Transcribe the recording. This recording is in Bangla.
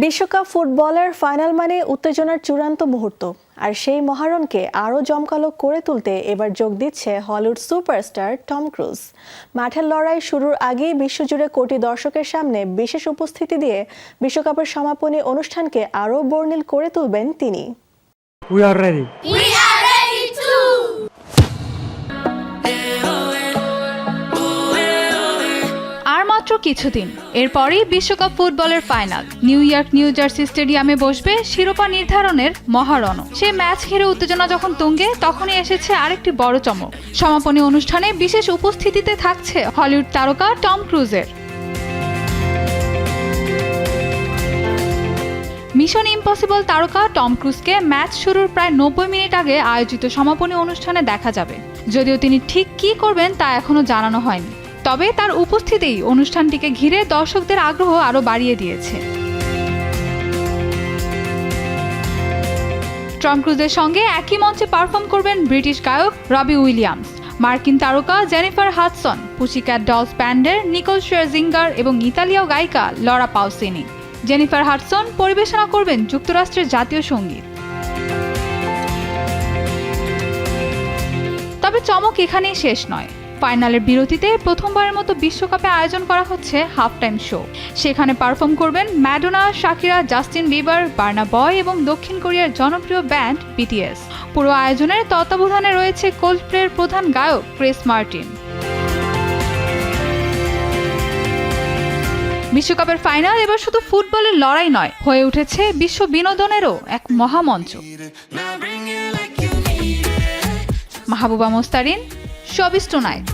বিশ্বকাপ ফুটবলের ফাইনাল মানে উত্তেজনার চূড়ান্ত মুহূর্ত, আর সেই মহারণকে আরও জমকালো করে তুলতে এবার যোগ দিচ্ছে হলিউড সুপারস্টার টম ক্রুজ। মাঠের লড়াই শুরুর আগেই বিশ্বজুড়ে কোটি দর্শকের সামনে বিশেষ উপস্থিতি দিয়ে বিশ্বকাপের সমাপনী অনুষ্ঠানকে আরও বর্ণিল করে তুলবেন তিনি। We are ready. আর মাত্র কিছুদিন, এরপরই বিশ্বকাপ ফুটবলের ফাইনাল। নিউ জার্সি স্টেডিয়ামে বসবে শিরোপা নির্ধারণের মহারণ। সেই ম্যাচ ঘিরে উত্তেজনা যখন তুঙ্গে, তখনই এসেছে আরেকটি বড় চমক। সমাপনী অনুষ্ঠানে বিশেষ উপস্থিতিতে থাকছে হলিউড তারকা টম ক্রুজের। মিশন ইম্পসিবল তারকা টম ক্রুজকে ম্যাচ শুরুর প্রায় 90 মিনিট আগে আয়োজিত সমাপনী অনুষ্ঠানে দেখা যাবে। যদিও তিনি ঠিক কী করবেন তা এখনো জানানো হয়নি, তবে তার উপস্থিতিই অনুষ্ঠানটিকে ঘিরে দর্শকদের আগ্রহ আরও বাড়িয়ে দিয়েছে। টম ক্রুজের সঙ্গে একই মঞ্চে পারফর্ম করবেন ব্রিটিশ গায়ক রবি উইলিয়ামস, মার্কিন তারকা জেনিফার হাডসন, পুশিক্যাট ডলস ব্যান্ডের নিকোল শেরজিঙ্গার এবং ইতালীয় গায়িকা লরা পাউসিনি। জেনিফার হাডসন পরিবেশনা করবেন যুক্তরাষ্ট্রের জাতীয় সঙ্গীত। তবে চমক এখানেই শেষ নয়। ফাইনালের বিরতিতে প্রথমবারের মতো বিশ্বকাপে আয়োজন করা হচ্ছে হাফ টাইম শো। সেখানে পারফর্ম করবেন Madonna, Shakira, Justin Bieber, Burna Boy এবং দক্ষিণ কোরিয়ার জনপ্রিয় ব্যান্ড বিটিএস। পুরো আয়োজনের তত্ত্বাবধানে রয়েছে কোল্ডপ্লের প্রধান গায়ক ক্রিস মার্টিন। বিশ্বকাপের ফাইনাল এবার শুধু ফুটবলের লড়াই নয়, হয়ে উঠেছে বিশ্ব বিনোদনেরও এক মহামঞ্চ। Mahbuba Mostarin, showbiz tonight.